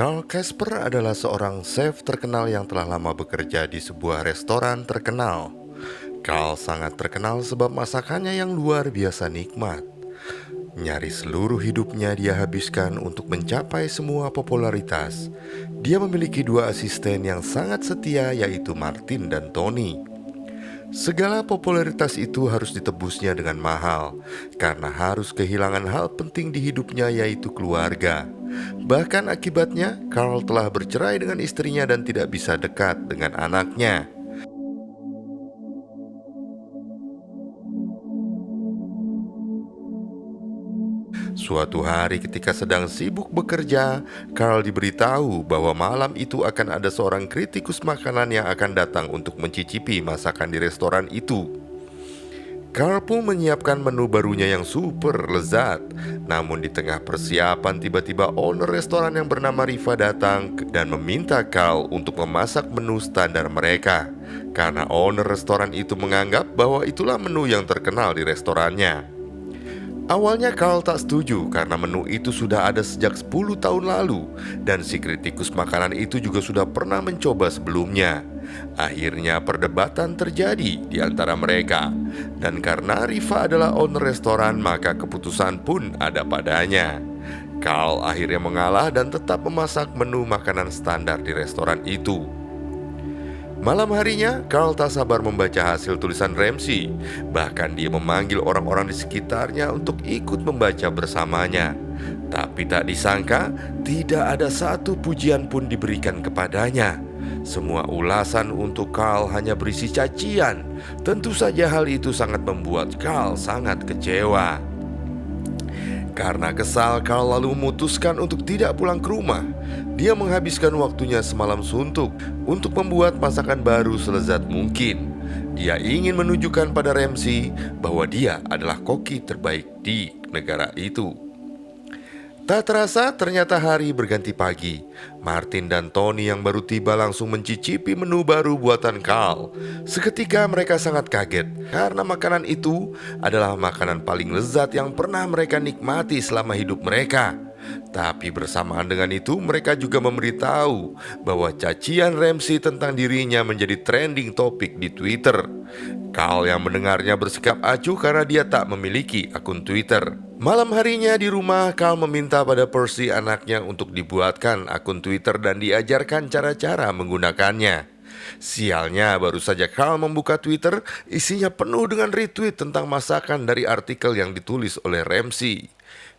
Carl Casper adalah seorang chef terkenal yang telah lama bekerja di sebuah restoran terkenal. Carl sangat terkenal sebab masakannya yang luar biasa nikmat. Nyaris seluruh hidupnya dia habiskan untuk mencapai semua popularitas. Dia memiliki dua asisten yang sangat setia, yaitu Martin dan Tony. Segala popularitas itu harus ditebusnya dengan mahal, karena harus kehilangan hal penting di hidupnya, yaitu keluarga. Bahkan akibatnya, Carl telah bercerai dengan istrinya dan tidak bisa dekat dengan anaknya. Suatu hari ketika sedang sibuk bekerja, Carl diberitahu bahwa malam itu akan ada seorang kritikus makanan yang akan datang untuk mencicipi masakan di restoran itu. Carl pun menyiapkan menu barunya yang super lezat. Namun di tengah persiapan, tiba-tiba owner restoran yang bernama Riva datang dan meminta Carl untuk memasak menu standar mereka, karena owner restoran itu menganggap bahwa itulah menu yang terkenal di restorannya. Awalnya Carl tak setuju karena menu itu sudah ada sejak 10 tahun lalu, dan si kritikus makanan itu juga sudah pernah mencoba sebelumnya. Akhirnya perdebatan terjadi di antara mereka, dan karena Riva adalah owner restoran, maka keputusan pun ada padanya. Carl akhirnya mengalah dan tetap memasak menu makanan standar di restoran itu. Malam harinya, Carl tak sabar membaca hasil tulisan Ramsay. Bahkan dia memanggil orang-orang di sekitarnya untuk ikut membaca bersamanya. Tapi tak disangka, tidak ada satu pujian pun diberikan kepadanya. Semua ulasan untuk Carl hanya berisi cacian. Tentu saja hal itu sangat membuat Carl sangat kecewa. Karena kesal, Carl lalu memutuskan untuk tidak pulang ke rumah. Dia menghabiskan waktunya semalam suntuk untuk membuat masakan baru selezat mungkin. Dia ingin menunjukkan pada Ramsay bahwa dia adalah koki terbaik di negara itu. Tak terasa ternyata hari berganti pagi. Martin dan Tony yang baru tiba langsung mencicipi menu baru buatan Carl. Seketika mereka sangat kaget karena makanan itu adalah makanan paling lezat yang pernah mereka nikmati selama hidup mereka. Tapi bersamaan dengan itu mereka juga memberitahu bahwa cacian Ramsay tentang dirinya menjadi trending topik di Twitter. Carl yang mendengarnya bersikap acuh karena dia tak memiliki akun Twitter. Malam harinya di rumah, Carl meminta pada Percy anaknya untuk dibuatkan akun Twitter dan diajarkan cara-cara menggunakannya. Sialnya, baru saja Carl membuka Twitter, isinya penuh dengan retweet tentang masakan dari artikel yang ditulis oleh Ramsay.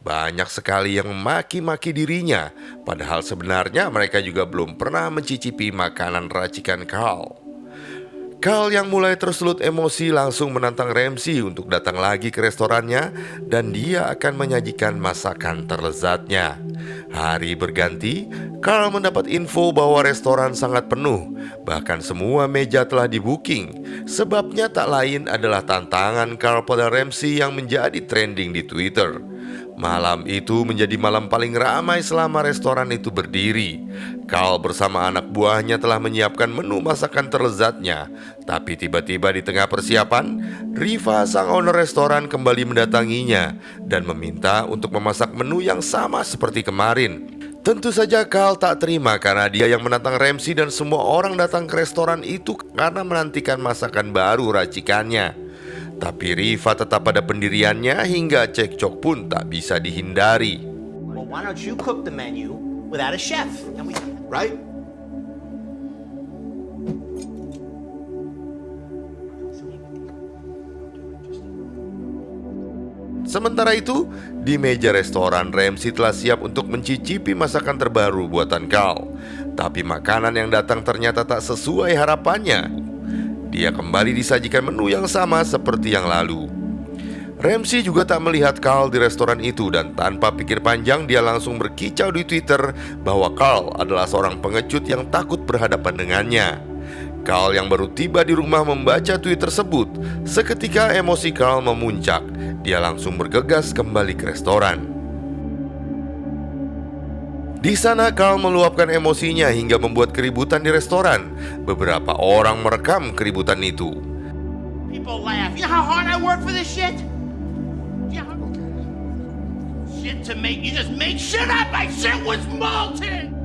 Banyak sekali yang memaki-maki dirinya, padahal sebenarnya mereka juga belum pernah mencicipi makanan racikan Carl. Carl yang mulai tersulut emosi langsung menantang Ramsay untuk datang lagi ke restorannya dan dia akan menyajikan masakan terlezatnya. Hari berganti, Carl mendapat info bahwa restoran sangat penuh, bahkan semua meja telah di-booking. Sebabnya tak lain adalah tantangan Carl pada Ramsay yang menjadi trending di Twitter. Malam itu menjadi malam paling ramai selama restoran itu berdiri. Carl bersama anak buahnya telah menyiapkan menu masakan terlezatnya. Tapi tiba-tiba di tengah persiapan, Riva sang owner restoran kembali mendatanginya dan meminta untuk memasak menu yang sama seperti kemarin. Tentu saja Carl tak terima karena dia yang menantang Ramsay dan semua orang datang ke restoran itu karena menantikan masakan baru racikannya. Tapi Riva tetap pada pendiriannya hingga cekcok pun tak bisa dihindari. Well, why don't you cook the menu without a chef? Right? Sementara itu, di meja restoran Ramsay telah siap untuk mencicipi masakan terbaru buatan Carl. Tapi makanan yang datang ternyata tak sesuai harapannya. Dia kembali disajikan menu yang sama seperti yang lalu. Ramsay juga tak melihat Carl di restoran itu dan tanpa pikir panjang dia langsung berkicau di Twitter bahwa Carl adalah seorang pengecut yang takut berhadapan dengannya. Carl yang baru tiba di rumah membaca tweet tersebut. Seketika emosi Carl memuncak. Dia langsung bergegas kembali ke restoran. Di sana Carl meluapkan emosinya hingga membuat keributan di restoran. Beberapa orang merekam keributan itu. People laugh. You know how hard I work for this shit? Shit to make you just make shit up. My shit was molten.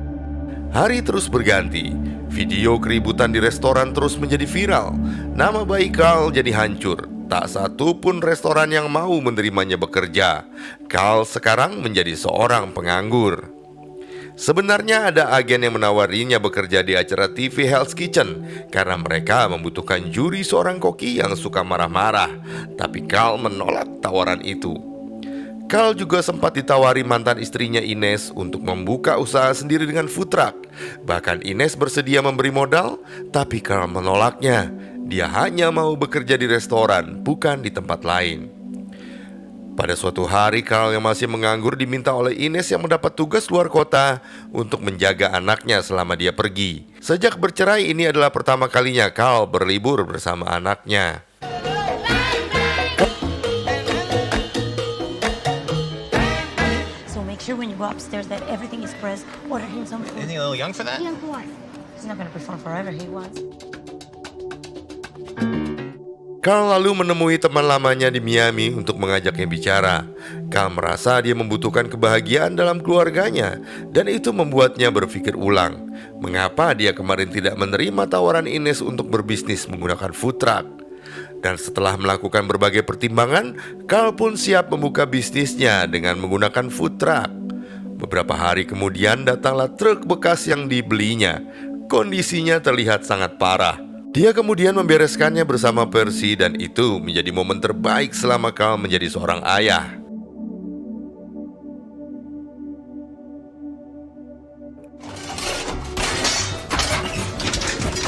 Hari terus berganti. Video keributan di restoran terus menjadi viral. Nama baik Carl jadi hancur. Tak satu pun restoran yang mau menerimanya bekerja. Carl sekarang menjadi seorang penganggur. Sebenarnya ada agen yang menawarinya bekerja di acara TV Hell's Kitchen karena mereka membutuhkan juri seorang koki yang suka marah-marah. Tapi Carl menolak tawaran itu. Carl juga sempat ditawari mantan istrinya Ines untuk membuka usaha sendiri dengan food truck. Bahkan Ines bersedia memberi modal, tapi Carl menolaknya. Dia hanya mau bekerja di restoran, bukan di tempat lain. Pada suatu hari, Carl yang masih menganggur diminta oleh Ines yang mendapat tugas luar kota untuk menjaga anaknya selama dia pergi. Sejak bercerai, ini adalah pertama kalinya Carl berlibur bersama anaknya. Make sure when you go upstairs that everything is pressed. Order him some food. Isn't he a little young for that? Young for what? He's not gonna perform forever. He was. Carl lalu menemui teman lamanya di Miami untuk mengajaknya bicara. Carl merasa dia membutuhkan kebahagiaan dalam keluarganya, dan itu membuatnya berpikir ulang. Mengapa dia kemarin tidak menerima tawaran Ines untuk berbisnis menggunakan food truck? Dan setelah melakukan berbagai pertimbangan, Carl pun siap membuka bisnisnya dengan menggunakan food truck. Beberapa hari kemudian datanglah truk bekas yang dibelinya. Kondisinya terlihat sangat parah. Dia kemudian membereskannya bersama Percy dan itu menjadi momen terbaik selama Carl menjadi seorang ayah.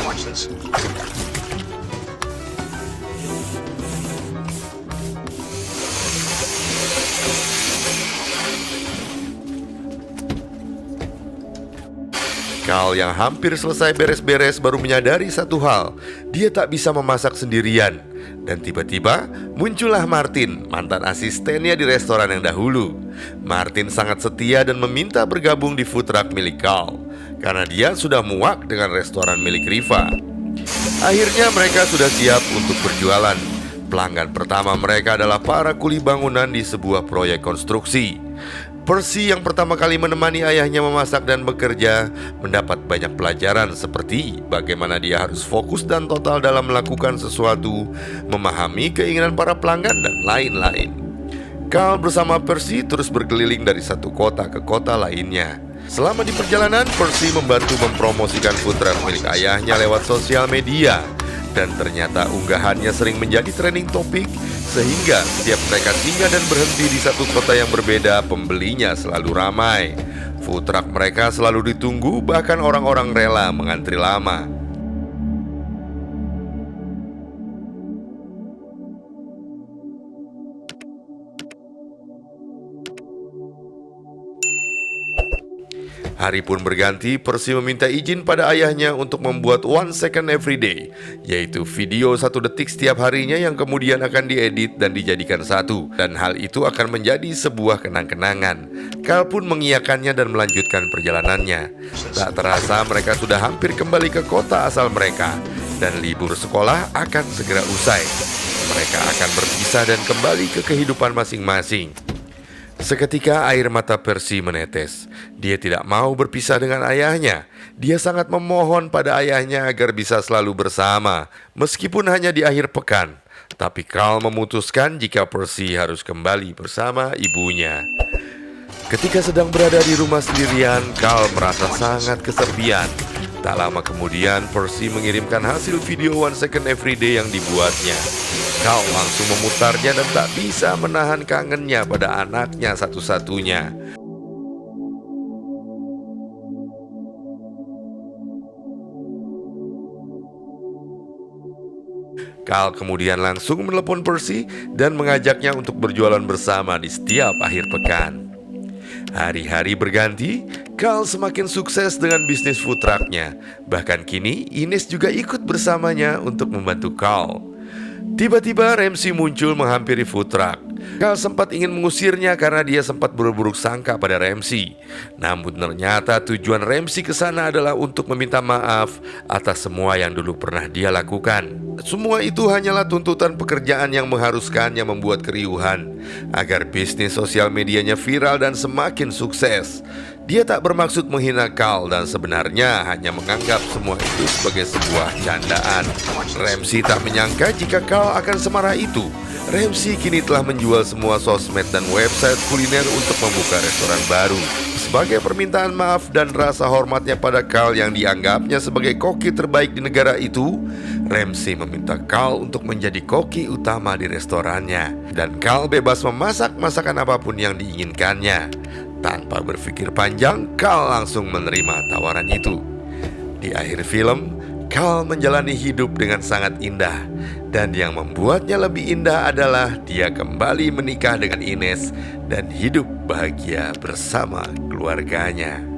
Watch this. Carl yang hampir selesai beres-beres baru menyadari satu hal. Dia tak bisa memasak sendirian. Dan tiba-tiba muncullah Martin, mantan asistennya di restoran yang dahulu. Martin sangat setia dan meminta bergabung di food truck milik Carl karena dia sudah muak dengan restoran milik Riva. Akhirnya mereka sudah siap untuk berjualan. Pelanggan pertama mereka adalah para kuli bangunan di sebuah proyek konstruksi. Percy yang pertama kali menemani ayahnya memasak dan bekerja mendapat banyak pelajaran seperti bagaimana dia harus fokus dan total dalam melakukan sesuatu, memahami keinginan para pelanggan dan lain-lain. Carl bersama Percy terus berkeliling dari satu kota ke kota lainnya. Selama di perjalanan, Percy membantu mempromosikan food truck milik ayahnya lewat sosial media. Dan ternyata unggahannya sering menjadi trending topik, sehingga setiap mereka singgah dan berhenti di satu kota yang berbeda, pembelinya selalu ramai. Food truck mereka selalu ditunggu, bahkan orang-orang rela mengantri lama. Hari pun berganti, Percy meminta izin pada ayahnya untuk membuat 1 second every day, yaitu video 1 detik setiap harinya yang kemudian akan diedit dan dijadikan satu. Dan hal itu akan menjadi sebuah kenang-kenangan. Carl pun mengiyakannya dan melanjutkan perjalanannya. Tak terasa mereka sudah hampir kembali ke kota asal mereka, dan libur sekolah akan segera usai. Mereka akan berpisah dan kembali ke kehidupan masing-masing. Seketika air mata Percy menetes. Dia tidak mau berpisah dengan ayahnya. Dia sangat memohon pada ayahnya agar bisa selalu bersama, meskipun hanya di akhir pekan. Tapi Carl memutuskan jika Percy harus kembali bersama ibunya. Ketika sedang berada di rumah sendirian, Carl merasa sangat kesepian. Tak lama kemudian, Percy mengirimkan hasil video 1 second every day yang dibuatnya. Carl langsung memutarnya dan tak bisa menahan kangennya pada anaknya satu-satunya. Carl kemudian langsung menelepon Percy dan mengajaknya untuk berjualan bersama di setiap akhir pekan. Hari-hari berganti, Carl semakin sukses dengan bisnis food truck-nya. Bahkan kini, Ines juga ikut bersamanya untuk membantu Carl. Tiba-tiba Ramsey muncul menghampiri food truck. Carl sempat ingin mengusirnya karena dia sempat berburuk sangka pada Ramsey. Namun ternyata tujuan Ramsey ke sana adalah untuk meminta maaf atas semua yang dulu pernah dia lakukan. Semua itu hanyalah tuntutan pekerjaan yang mengharuskannya membuat keriuhan agar bisnis sosial medianya viral dan semakin sukses. Dia tak bermaksud menghina Carl dan sebenarnya hanya menganggap semua itu sebagai sebuah candaan. Ramsey tak menyangka jika Carl akan semarah itu. Ramsey kini telah menjual semua sosmed dan website kuliner untuk membuka restoran baru. Sebagai permintaan maaf dan rasa hormatnya pada Carl yang dianggapnya sebagai koki terbaik di negara itu, Ramsey meminta Carl untuk menjadi koki utama di restorannya. Dan Carl bebas memasak masakan apapun yang diinginkannya. Tanpa berpikir panjang, Carl langsung menerima tawaran itu. Di akhir film, Carl menjalani hidup dengan sangat indah. Dan yang membuatnya lebih indah adalah dia kembali menikah dengan Ines dan hidup bahagia bersama keluarganya.